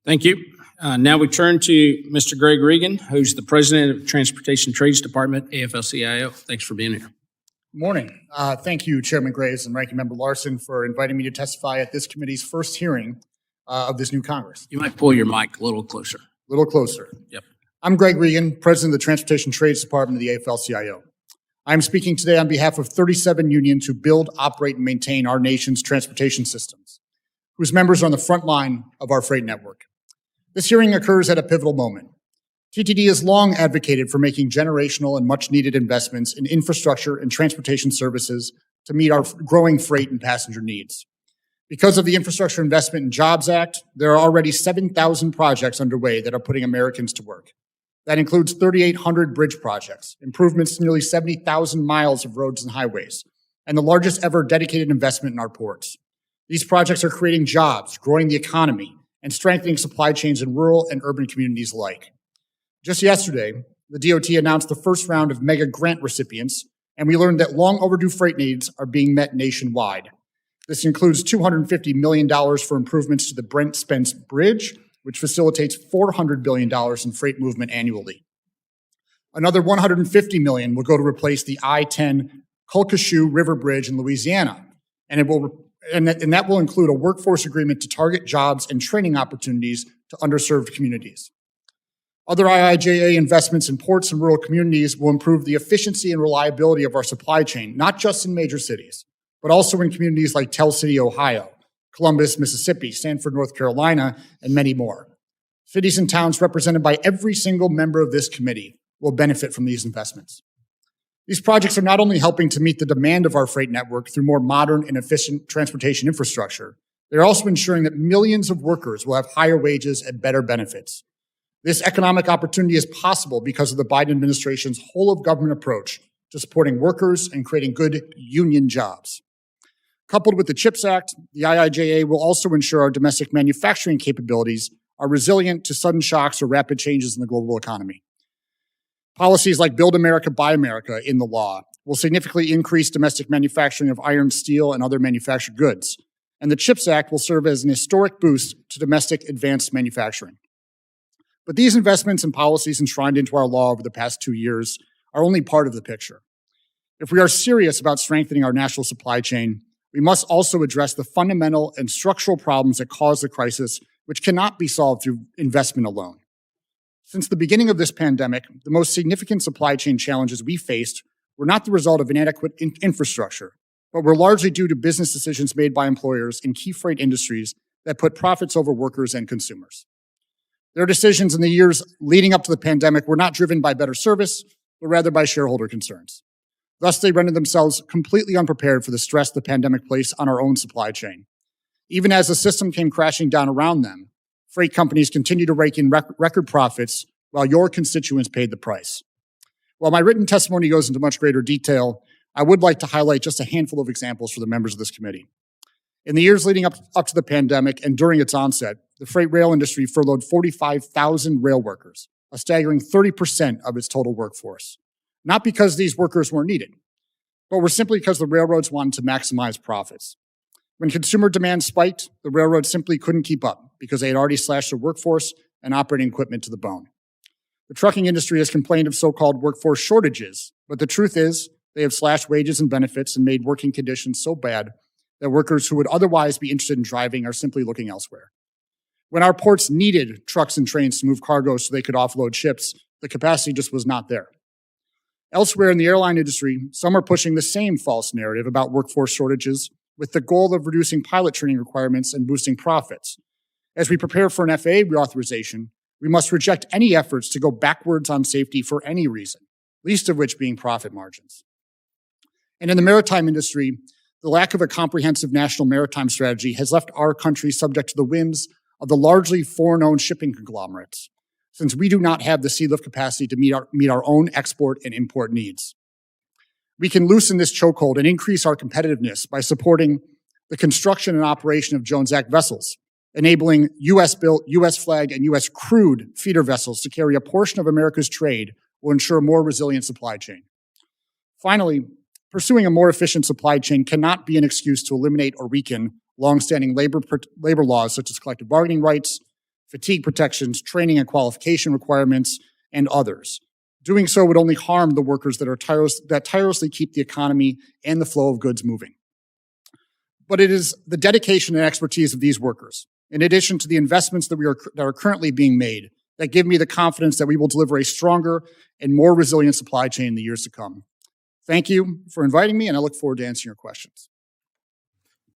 Thank you. Now we turn to Mr. Greg Regan, who's the President of Transportation Trades Department, AFL-CIO. Thanks for being here. Good morning. Thank you, Chairman Graves and Ranking Member Larson, for inviting me to testify at this committee's first hearing of this new Congress. You might pull your mic a little closer. A little closer. Yep. I'm Greg Regan, President of the Transportation Trades Department of the AFL-CIO. I'm speaking today on behalf of 37 unions who build, operate, and maintain our nation's transportation systems, whose members are on the front line of our freight network. This hearing occurs at a pivotal moment. TTD has long advocated for making generational and much-needed investments in infrastructure and transportation services to meet our growing freight and passenger needs. Because of the Infrastructure Investment and Jobs Act, there are already 7,000 projects underway that are putting Americans to work. That includes 3,800 bridge projects, improvements to nearly 70,000 miles of roads and highways, and the largest ever dedicated investment in our ports. These projects are creating jobs, growing the economy, and strengthening supply chains in rural and urban communities alike. Just yesterday, the DOT announced the first round of mega grant recipients, and we learned that long overdue freight needs are being met nationwide. This includes $250 million for improvements to the Brent Spence Bridge, which facilitates $400 billion in freight movement annually. Another $150 million will go to replace the I-10 Calcasieu River Bridge in Louisiana, and that will include a workforce agreement to target jobs and training opportunities to underserved communities. Other IIJA investments in ports and rural communities will improve the efficiency and reliability of our supply chain, not just in major cities, but also in communities like Tell City, Ohio, Columbus, Mississippi, Sanford, North Carolina, and many more. Cities and towns represented by every single member of this committee will benefit from these investments. These projects are not only helping to meet the demand of our freight network through more modern and efficient transportation infrastructure, they're also ensuring that millions of workers will have higher wages and better benefits. This economic opportunity is possible because of the Biden administration's whole-of-government approach to supporting workers and creating good union jobs. Coupled with the CHIPS Act, the IIJA will also ensure our domestic manufacturing capabilities are resilient to sudden shocks or rapid changes in the global economy. Policies like Build America, Buy America in the law will significantly increase domestic manufacturing of iron, steel, and other manufactured goods. And the CHIPS Act will serve as an historic boost to domestic advanced manufacturing. But these investments and policies enshrined into our law over the past 2 years are only part of the picture. If we are serious about strengthening our national supply chain, we must also address the fundamental and structural problems that cause the crisis, which cannot be solved through investment alone. Since the beginning of this pandemic, the most significant supply chain challenges we faced were not the result of inadequate infrastructure, but were largely due to business decisions made by employers in key freight industries that put profits over workers and consumers. Their decisions in the years leading up to the pandemic were not driven by better service, but rather by shareholder concerns. Thus, they rendered themselves completely unprepared for the stress the pandemic placed on our own supply chain. Even as the system came crashing down around them, freight companies continued to rake in record profits while your constituents paid the price. While my written testimony goes into much greater detail, I would like to highlight just a handful of examples for the members of this committee. In the years leading up to the pandemic and during its onset, the freight rail industry furloughed 45,000 rail workers, a staggering 30% of its total workforce. Not because these workers weren't needed, but were simply because the railroads wanted to maximize profits. When consumer demand spiked, the railroads simply couldn't keep up because they had already slashed their workforce and operating equipment to the bone. The trucking industry has complained of so-called workforce shortages, but the truth is they have slashed wages and benefits and made working conditions so bad that workers who would otherwise be interested in driving are simply looking elsewhere. When our ports needed trucks and trains to move cargo so they could offload ships, the capacity just was not there. Elsewhere in the airline industry, some are pushing the same false narrative about workforce shortages with the goal of reducing pilot training requirements and boosting profits. As we prepare for an FAA reauthorization, we must reject any efforts to go backwards on safety for any reason, least of which being profit margins. And in the maritime industry, the lack of a comprehensive national maritime strategy has left our country subject to the whims of the largely foreign-owned shipping conglomerates, since we do not have the sea lift capacity to meet our own export and import needs. We can loosen this chokehold and increase our competitiveness by supporting the construction and operation of Jones Act vessels, enabling U.S.-built, U.S.-flagged, and U.S.-crewed feeder vessels to carry a portion of America's trade will ensure a more resilient supply chain. Finally, pursuing a more efficient supply chain cannot be an excuse to eliminate or weaken longstanding labor laws such as collective bargaining rights, fatigue protections, training and qualification requirements, and others. Doing so would only harm the workers that tirelessly keep the economy and the flow of goods moving. But it is the dedication and expertise of these workers, in addition to the investments that are currently being made, that give me the confidence that we will deliver a stronger and more resilient supply chain in the years to come. Thank you for inviting me, and I look forward to answering your questions.